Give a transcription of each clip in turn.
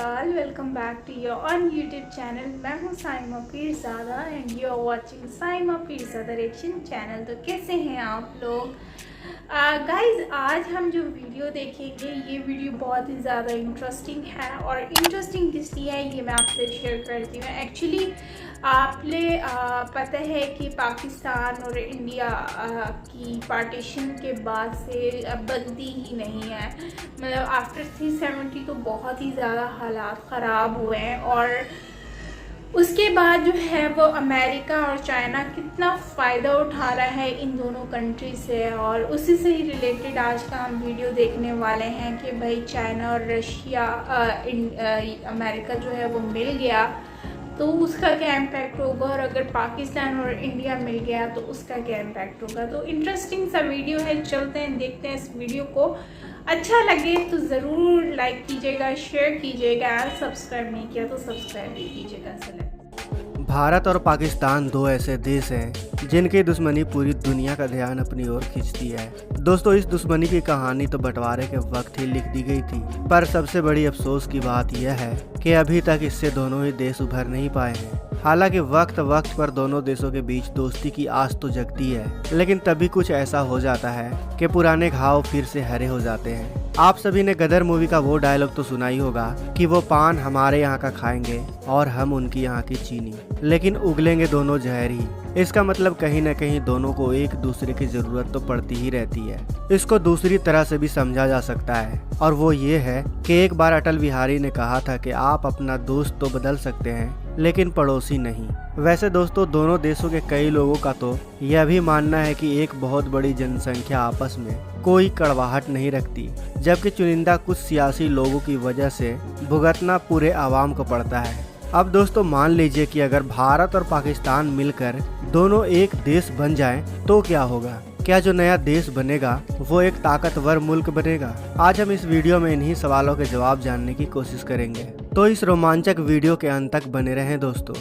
नमस्कार, welcome back to your own YouTube channel. मैं हूं Saima Peerzada and you are watching Saima Peerzada reaction channel. तो कैसे हैं आप लोग गाइस? आज हम जो वीडियो देखेंगे ये वीडियो बहुत ही ज़्यादा इंटरेस्टिंग है और इंटरेस्टिंग इसलिए है ये मैं आपसे शेयर करती हूँ। एक्चुअली आपने पता है कि पाकिस्तान और इंडिया की पार्टीशन के बाद से बनती ही नहीं है। मतलब आफ्टर 370 तो बहुत ही ज़्यादा हालात ख़राब हुए हैं और उसके बाद जो है वो अमेरिका और चाइना कितना फ़ायदा उठा रहा है इन दोनों कंट्री से, और उसी से ही रिलेटेड आज का हम वीडियो देखने वाले हैं कि भाई चाइना और रशिया अमेरिका जो है वो मिल गया तो उसका क्या इम्पैक्ट होगा, और अगर पाकिस्तान और इंडिया मिल गया तो उसका क्या इम्पैक्ट होगा। तो इंटरेस्टिंग सा वीडियो है, चलते हैं देखते हैं इस वीडियो को। अच्छा लगे तो ज़रूर लाइक कीजिएगा, शेयर कीजिएगा, सब्सक्राइब नहीं किया तो सब्सक्राइब भी कीजिएगा। भारत और पाकिस्तान दो ऐसे देश हैं जिनकी दुश्मनी पूरी दुनिया का ध्यान अपनी ओर खींचती है। दोस्तों, इस दुश्मनी की कहानी तो बंटवारे के वक्त ही लिख दी गई थी, पर सबसे बड़ी अफसोस की बात यह है कि अभी तक इससे दोनों ही देश उभर नहीं पाए हैं। हालांकि वक्त वक्त पर दोनों देशों के बीच दोस्ती की आस तो जगती है, लेकिन तभी कुछ ऐसा हो जाता है कि पुराने घाव फिर से हरे हो जाते हैं। आप सभी ने गदर मूवी का वो डायलॉग तो सुना ही होगा कि वो पान हमारे यहाँ का खाएंगे और हम उनकी यहाँ की चीनी, लेकिन उगलेंगे दोनों जहर ही। इसका मतलब कहीं न कहीं दोनों को एक दूसरे की जरूरत तो पड़ती ही रहती है। इसको दूसरी तरह से भी समझा जा सकता है, और वो ये है कि एक बार अटल बिहारी ने कहा था कि आप अपना दोस्त तो बदल सकते हैं लेकिन पड़ोसी नहीं। वैसे दोस्तों, दोनों देशों के कई लोगों का तो यह भी मानना है कि एक बहुत बड़ी जनसंख्या आपस में कोई कड़वाहट नहीं रखती, जबकि चुनिंदा कुछ सियासी लोगों की वजह से भुगतना पूरे आवाम को पड़ता है। अब दोस्तों, मान लीजिए कि अगर भारत और पाकिस्तान मिलकर दोनों एक देश बन जाएं, तो क्या होगा? क्या जो नया देश बनेगा वो एक ताकतवर मुल्क बनेगा? आज हम इस वीडियो में इन्हीं सवालों के जवाब जानने की कोशिश करेंगे, तो इस रोमांचक वीडियो के अंत तक बने रहें दोस्तों।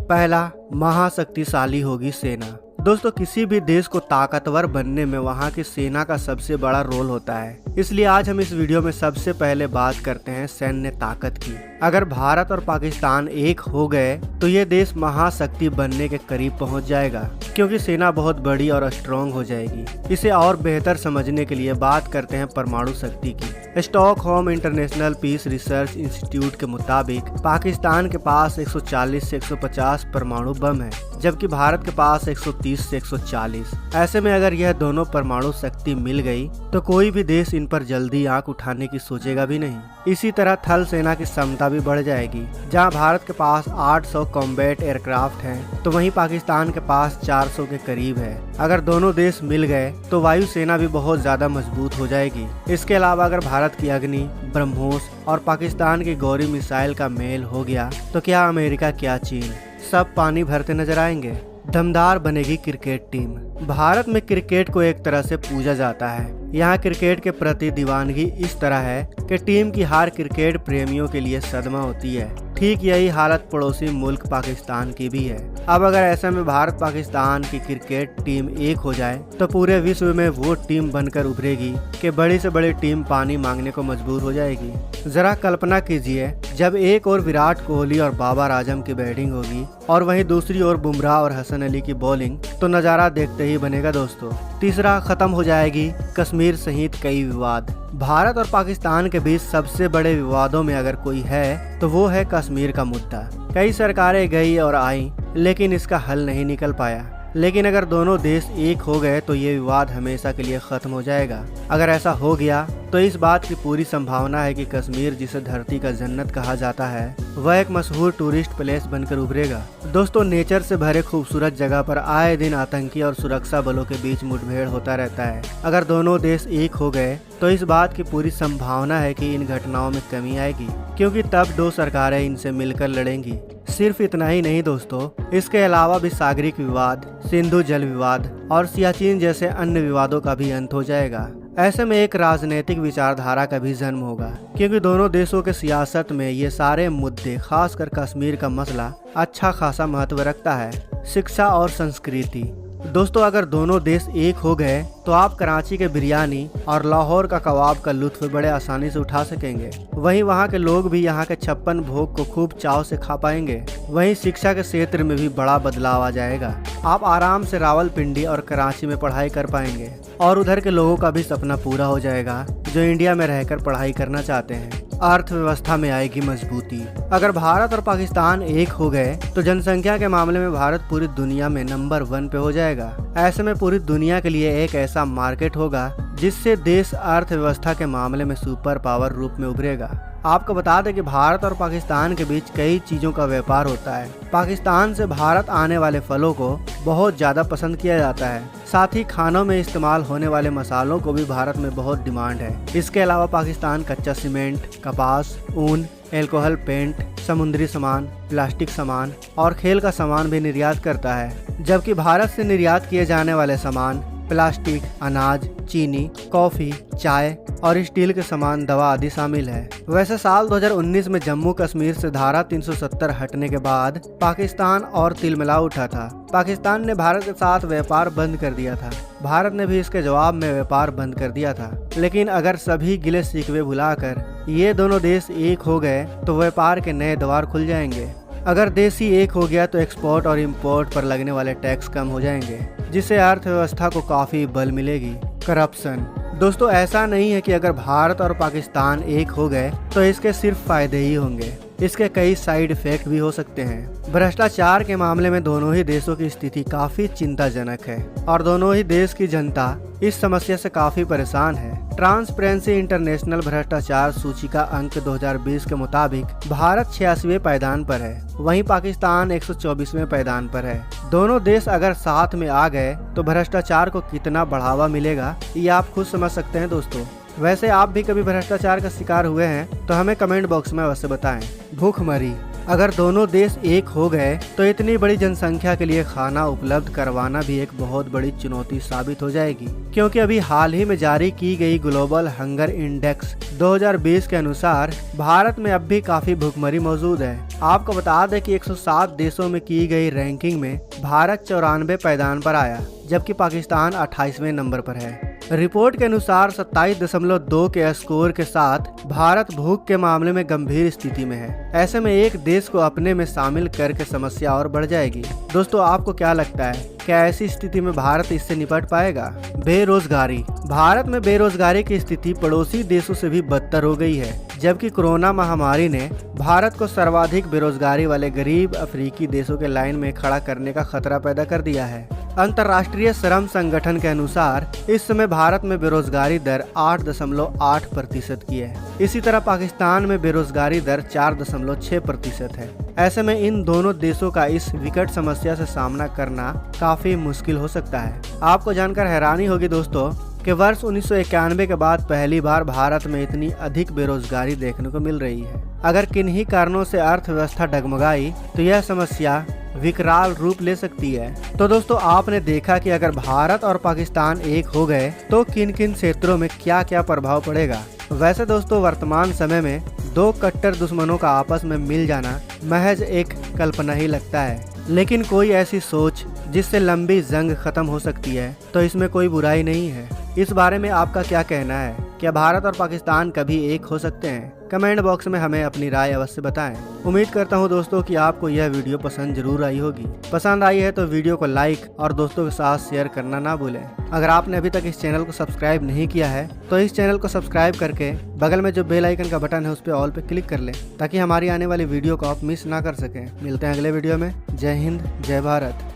पहला, महाशक्तिशाली होगी सेना। दोस्तों, किसी भी देश को ताकतवर बनने में वहाँ की सेना का सबसे बड़ा रोल होता है, इसलिए आज हम इस वीडियो में सबसे पहले बात करते हैं सैन्य ताकत की। अगर भारत और पाकिस्तान एक हो गए तो ये देश महाशक्ति बनने के करीब पहुंच जाएगा, क्योंकि सेना बहुत बड़ी और स्ट्रॉन्ग हो जाएगी। इसे और बेहतर समझने के लिए बात करते हैं परमाणु शक्ति की। Stockholm international peace research institute के मुताबिक पाकिस्तान के पास 140 से 150 परमाणु बम है, जबकि भारत के पास 130 से 140। ऐसे में अगर यह दोनों परमाणु शक्ति मिल गई तो कोई भी देश इन पर जल्दी आंख उठाने की सोचेगा भी नहीं। इसी तरह थल सेना की क्षमता भी बढ़ जाएगी। जहां भारत के पास 800 कॉम्बैट एयरक्राफ्ट हैं, तो वहीं पाकिस्तान के पास 400 के करीब है। अगर दोनों देश मिल गए तो वायु सेना भी बहुत ज्यादा मजबूत हो जाएगी। इसके अलावा अगर भारत की अग्नि, ब्रह्मोस और पाकिस्तान की गौरी मिसाइल का मेल हो गया तो क्या अमेरिका, क्या चीन, सब पानी भरते नजर आएंगे। दमदार बनेगी क्रिकेट टीम। भारत में क्रिकेट को एक तरह से पूजा जाता है। यहाँ क्रिकेट के प्रति दीवानगी इस तरह है कि टीम की हार क्रिकेट प्रेमियों के लिए सदमा होती है। ठीक यही हालत पड़ोसी मुल्क पाकिस्तान की भी है। अब अगर ऐसे में भारत पाकिस्तान की क्रिकेट टीम एक हो जाए तो पूरे विश्व में वो टीम बनकर उभरेगी कि बड़ी से बड़ी टीम पानी मांगने को मजबूर हो जाएगी। जरा कल्पना कीजिए, जब एक और विराट कोहली और बाबर आजम की बैटिंग होगी और वहीं दूसरी ओर बुमराह और हसन अली की बॉलिंग, तो नजारा देखते ही बनेगा दोस्तों। तीसरा, खत्म हो जाएगी कश्मीर सहित कई विवाद। भारत और पाकिस्तान के बीच सबसे बड़े विवादों में अगर कोई है तो वो है कश्मीर का मुद्दा। कई सरकारें गई और आई, लेकिन इसका हल नहीं निकल पाया। लेकिन अगर दोनों देश एक हो गए तो ये विवाद हमेशा के लिए खत्म हो जाएगा। अगर ऐसा हो गया तो इस बात की पूरी संभावना है कि कश्मीर, जिसे धरती का जन्नत कहा जाता है, वह एक मशहूर टूरिस्ट प्लेस बनकर उभरेगा। दोस्तों, नेचर से भरे खूबसूरत जगह पर आए दिन आतंकी और सुरक्षा बलों के बीच मुठभेड़ होता रहता है। अगर दोनों देश एक हो गए तो इस बात की पूरी संभावना है कि इन घटनाओं में कमी आएगी, क्योंकि तब दो सरकारें इनसे मिलकर लड़ेंगी। सिर्फ इतना ही नहीं दोस्तों, इसके अलावा भी सागरिक विवाद, सिंधु जल विवाद और सियाचिन जैसे अन्य विवादों का भी अंत हो जाएगा। ऐसे में एक राजनीतिक विचारधारा का भी जन्म होगा, क्योंकि दोनों देशों के सियासत में ये सारे मुद्दे, खासकर कश्मीर का मसला, अच्छा खासा महत्व रखता है। शिक्षा और संस्कृति। दोस्तों अगर दोनों देश एक हो गए तो आप कराची के बिरयानी और लाहौर का कबाब का लुत्फ बड़े आसानी से उठा सकेंगे। वहीं वहां के लोग भी यहां के 56 भोग को खूब चाव से खा पाएंगे। वहीं शिक्षा के क्षेत्र में भी बड़ा बदलाव आ जाएगा। आप आराम से रावलपिंडी और कराची में पढ़ाई कर पाएंगे और उधर के लोगों का भी सपना पूरा हो जाएगा जो इंडिया में रहकर पढ़ाई करना चाहते हैं। अर्थव्यवस्था में आएगी मजबूती। अगर भारत और पाकिस्तान एक हो गए तो जनसंख्या के मामले में भारत पूरी दुनिया में नंबर 1 पे हो जाएगा। ऐसे में पूरी दुनिया के लिए एक ऐसा मार्केट होगा जिससे देश अर्थव्यवस्था के मामले में सुपर पावर रूप में उभरेगा। आपको बता दें कि भारत और पाकिस्तान के बीच कई चीजों का व्यापार होता है। पाकिस्तान से भारत आने वाले फलों को बहुत ज्यादा पसंद किया जाता है। साथ ही खानों में इस्तेमाल होने वाले मसालों को भी भारत में बहुत डिमांड है। इसके अलावा पाकिस्तान कच्चा सीमेंट, कपास, ऊन, एल्कोहल, पेंट, समुद्री सामान, प्लास्टिक सामान और खेल का सामान भी निर्यात करता है। जबकि भारत से निर्यात किए जाने वाले सामान प्लास्टिक, अनाज, चीनी, कॉफी, चाय और स्टील के सामान, दवा आदि शामिल है। वैसे साल 2019 में जम्मू कश्मीर से धारा 370 हटने के बाद पाकिस्तान और तिलमिला उठा था। पाकिस्तान ने भारत के साथ व्यापार बंद कर दिया था। भारत ने भी इसके जवाब में व्यापार बंद कर दिया था। लेकिन अगर सभी गिले शिकवे भुलाकर ये दोनों देश एक हो गए तो व्यापार के नए द्वार खुल जाएंगे। अगर देश ही एक हो गया तो एक्सपोर्ट और इंपोर्ट पर लगने वाले टैक्स कम हो जाएंगे, जिससे अर्थव्यवस्था को काफी बल मिलेगी। करप्शन। दोस्तों ऐसा नहीं है कि अगर भारत और पाकिस्तान एक हो गए तो इसके सिर्फ फायदे ही होंगे, इसके कई साइड इफेक्ट भी हो सकते हैं। भ्रष्टाचार के मामले में दोनों ही देशों की स्थिति काफी चिंताजनक है और दोनों ही देश की जनता इस समस्या से काफी परेशान है। ट्रांसपेरेंसी इंटरनेशनल भ्रष्टाचार सूचिका अंक 2020 के मुताबिक भारत 86वें पायदान पर है, वहीं पाकिस्तान 124वें पायदान पर है। दोनों देश अगर साथ में आ गए तो भ्रष्टाचार को कितना बढ़ावा मिलेगा ये आप खुद समझ सकते हैं दोस्तों। वैसे आप भी कभी भ्रष्टाचार का शिकार हुए हैं तो हमें कमेंट बॉक्स में अवश्य बताएं। भूखमरी। अगर दोनों देश एक हो गए तो इतनी बड़ी जनसंख्या के लिए खाना उपलब्ध करवाना भी एक बहुत बड़ी चुनौती साबित हो जाएगी, क्योंकि अभी हाल ही में जारी की गई ग्लोबल हंगर इंडेक्स 2020 के अनुसार भारत में अब भी काफी भूखमरी मौजूद है। आपको बता दें कि 107 देशों में की गई रैंकिंग में भारत 94वें पायदान पर आया, जबकि पाकिस्तान 28वें नंबर पर है। रिपोर्ट के अनुसार 27.2 के स्कोर के साथ भारत भूख के मामले में गंभीर स्थिति में है। ऐसे में एक देश को अपने में शामिल करके समस्या और बढ़ जाएगी। दोस्तों आपको क्या लगता है, क्या ऐसी स्थिति में भारत इससे निपट पाएगा? बेरोजगारी। भारत में बेरोजगारी की स्थिति पड़ोसी देशों से भी बदतर हो गई है, जबकि कोरोना महामारी ने भारत को सर्वाधिक बेरोजगारी वाले गरीब अफ्रीकी देशों के लाइन में खड़ा करने का खतरा पैदा कर दिया है। अंतर्राष्ट्रीय श्रम संगठन के अनुसार इस समय भारत में बेरोजगारी दर 8.8% की है। इसी तरह पाकिस्तान में बेरोजगारी दर 4.6% है। ऐसे में इन दोनों देशों का इस विकट समस्या से सामना करना काफी मुश्किल हो सकता है। आपको जानकर हैरानी होगी दोस्तों कि वर्ष 1991 के बाद पहली बार भारत में इतनी अधिक बेरोजगारी देखने को मिल रही है। अगर किन्हीं कारणों से अर्थव्यवस्था डगमगाई तो यह समस्या विकराल रूप ले सकती है। तो दोस्तों आपने देखा कि अगर भारत और पाकिस्तान एक हो गए तो किन किन क्षेत्रों में क्या क्या प्रभाव पड़ेगा। वैसे दोस्तों वर्तमान समय में दो कट्टर दुश्मनों का आपस में मिल जाना महज एक कल्पना ही लगता है, लेकिन कोई ऐसी सोच जिससे लंबी जंग खत्म हो सकती है तो इसमें कोई बुराई नहीं है। इस बारे में आपका क्या कहना है? क्या भारत और पाकिस्तान कभी एक हो सकते हैं? कमेंट बॉक्स में हमें अपनी राय अवश्य बताएं। उम्मीद करता हूं दोस्तों कि आपको यह वीडियो पसंद जरूर आई होगी। पसंद आई है तो वीडियो को लाइक और दोस्तों के साथ शेयर करना ना भूलें। अगर आपने अभी तक इस चैनल को सब्सक्राइब नहीं किया है तो इस चैनल को सब्सक्राइब करके बगल में जो बेल आइकन का बटन है उस पर ऑल पे क्लिक कर लें, ताकि हमारी आने वाली वीडियो को आप मिस ना कर सकें। मिलते हैं अगले वीडियो में। जय हिंद, जय भारत।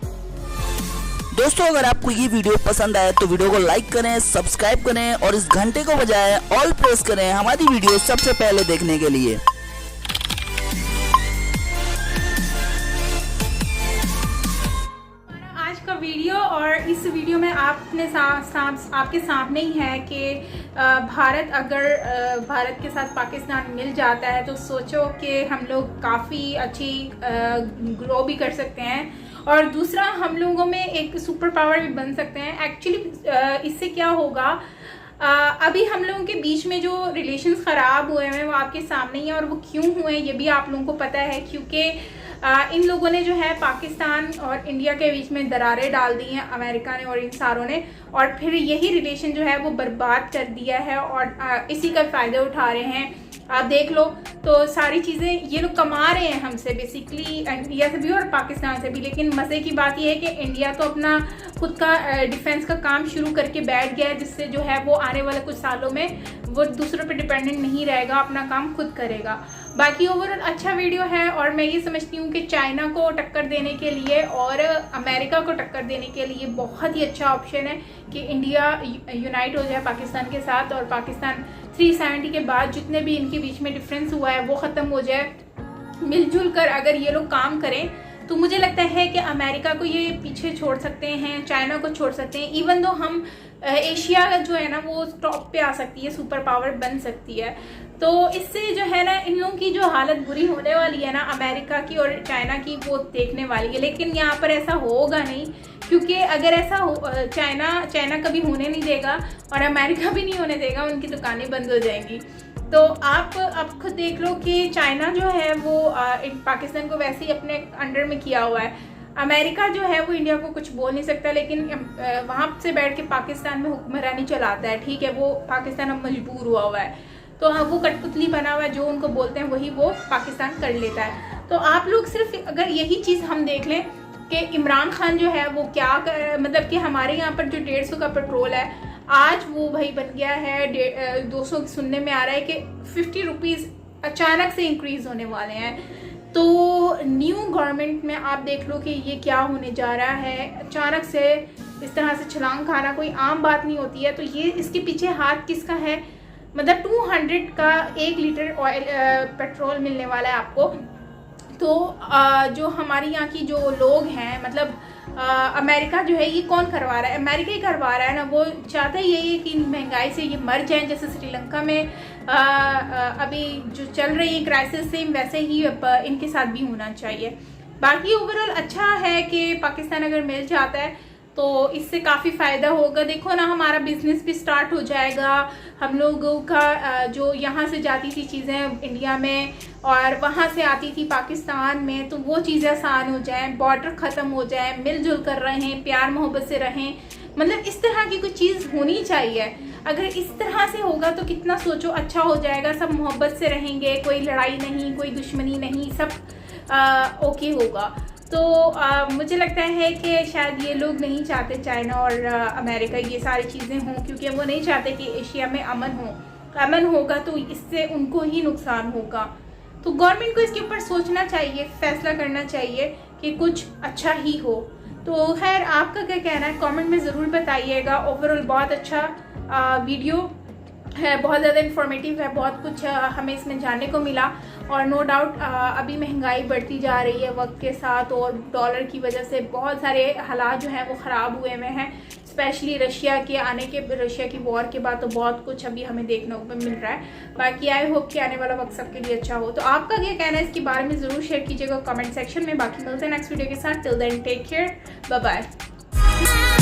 दोस्तों अगर आपको ये वीडियो पसंद आए तो वीडियो को लाइक करें, सब्सक्राइब करें और इस घंटे को बजाय ऑल प्रेस करें हमारी वीडियो सबसे पहले देखने के लिए। आज का वीडियो और इस वीडियो में आपके सामने ही है कि भारत अगर भारत के साथ पाकिस्तान मिल जाता है तो सोचो कि हम लोग काफ़ी अच्छी ग्रो भी कर सकते हैं, और दूसरा हम लोगों में एक सुपर पावर भी बन सकते हैं। एक्चुअली इससे क्या होगा, अभी हम लोगों के बीच में जो रिलेशंस ख़राब हुए हैं वो आपके सामने ही है, और वो क्यों हुए ये भी आप लोगों को पता है, क्योंकि इन लोगों ने जो है पाकिस्तान और इंडिया के बीच में दरारें डाल दी हैं, अमेरिका ने और इन सारों ने, और फिर यही रिलेशन जो है वो बर्बाद कर दिया है और इसी का फ़ायदा उठा रहे हैं। आप देख लो तो सारी चीज़ें ये लोग कमा रहे हैं हमसे, बेसिकली इंडिया से भी और पाकिस्तान से भी। लेकिन मज़े की बात यह है कि इंडिया तो अपना खुद का डिफेंस का काम शुरू करके बैठ गया है, जिससे जो है वो आने वाले कुछ सालों में वो दूसरों पे डिपेंडेंट नहीं रहेगा, अपना काम खुद करेगा। बाकी ओवरऑल अच्छा वीडियो है और मैं ये समझती हूँ कि चाइना को टक्कर देने के लिए और अमेरिका को टक्कर देने के लिए बहुत ही अच्छा ऑप्शन है कि इंडिया यूनाइट हो जाए पाकिस्तान के साथ, और पाकिस्तान 370 के बाद जितने भी इनके बीच में डिफरेंस हुआ है वो ख़त्म हो जाए। मिलजुल कर अगर ये लोग काम करें तो मुझे लगता है कि अमेरिका को ये पीछे छोड़ सकते हैं, चाइना को छोड़ सकते हैं। इवन दो हम एशिया जो है ना वो टॉप पे आ सकती है, सुपर पावर बन सकती है। तो इससे जो है ना इन लोगों की जो हालत बुरी होने वाली है ना अमेरिका की और चाइना की, वो देखने वाली है। लेकिन यहाँ पर ऐसा होगा नहीं, क्योंकि अगर ऐसा हो चाइना कभी होने नहीं देगा और अमेरिका भी नहीं होने देगा, उनकी दुकानें बंद हो जाएंगी। तो आप खुद देख लो कि चाइना जो है वो पाकिस्तान को वैसे ही अपने अंडर में किया हुआ है। अमेरिका जो है वो इंडिया को कुछ बोल नहीं सकता, लेकिन वहाँ से बैठ के पाकिस्तान में हुक्मरानी चलाता है। ठीक है, वो पाकिस्तान अब मजबूर हुआ है, तो हाँ वो कठपुतली बना हुआ है, जो उनको बोलते हैं वही वो पाकिस्तान कर लेता है। तो आप लोग सिर्फ अगर यही चीज़ हम देख लें कि इमरान खान जो है वो क्या मतलब कि हमारे यहाँ पर जो 150 का पेट्रोल है आज वो भाई बन गया है 200। सुनने में आ रहा है कि 50 रुपीज़ अचानक से इंक्रीज़ होने वाले हैं। तो न्यू गवर्नमेंट में आप देख लो कि ये क्या होने जा रहा है। अचानक से इस तरह से छलांग खाना कोई आम बात नहीं होती है। तो ये इसके पीछे हाथ किसका है? मतलब 200 का 1 लीटर ऑयल पेट्रोल मिलने वाला है आपको। तो जो हमारे यहाँ की जो लोग हैं, मतलब अमेरिका जो है ये कौन करवा रहा है? अमेरिका ही करवा रहा है ना। वो चाहता ही यही है कि महंगाई से ये मर जाएं, जैसे श्रीलंका में अभी जो चल रही है क्राइसिस, सेम वैसे ही इनके साथ भी होना चाहिए। बाकी ओवरऑल अच्छा है कि पाकिस्तान अगर मिल जाता है तो इससे काफ़ी फ़ायदा होगा। देखो ना, हमारा बिजनेस भी स्टार्ट हो जाएगा। हम लोगों का जो यहाँ से जाती थी चीज़ें इंडिया में और वहाँ से आती थी पाकिस्तान में, तो वो चीज़ें आसान हो जाएं, बॉर्डर ख़त्म हो जाए, मिलजुल कर रहें, प्यार मोहब्बत से रहें। मतलब इस तरह की कुछ चीज़ होनी चाहिए। अगर इस तरह से होगा तो कितना सोचो अच्छा हो जाएगा। सब मोहब्बत से रहेंगे, कोई लड़ाई नहीं, कोई दुश्मनी नहीं, सब ओके होगा। तो मुझे लगता है कि शायद ये लोग नहीं चाहते चाइना और अमेरिका ये सारी चीज़ें हों, क्योंकि वो नहीं चाहते कि एशिया में अमन हो। अमन होगा तो इससे उनको ही नुकसान होगा। तो गवर्नमेंट को इसके ऊपर सोचना चाहिए, फैसला करना चाहिए कि कुछ अच्छा ही हो। तो खैर, आपका क्या कहना है कमेंट में ज़रूर बताइएगा। ओवरऑल बहुत अच्छा वीडियो है, बहुत ज़्यादा इन्फॉर्मेटिव है, बहुत कुछ हमें इसमें जानने को मिला। और नो डाउट अभी महंगाई बढ़ती जा रही है वक्त के साथ, और डॉलर की वजह से बहुत सारे हालात जो हैं वो ख़राब हुए हुए हैं। स्पेशली रशिया की वॉर के बाद तो बहुत कुछ अभी हमें देखने को मिल रहा है। बाकी आई होप कि आने वाला वक्त सबके लिए अच्छा हो। तो आपका क्या कहना है इसके बारे में ज़रूर शेयर कीजिएगा कमेंट सेक्शन में। बाकी मिलते हैं नेक्स्ट वीडियो के साथ। Till then take care, bye bye.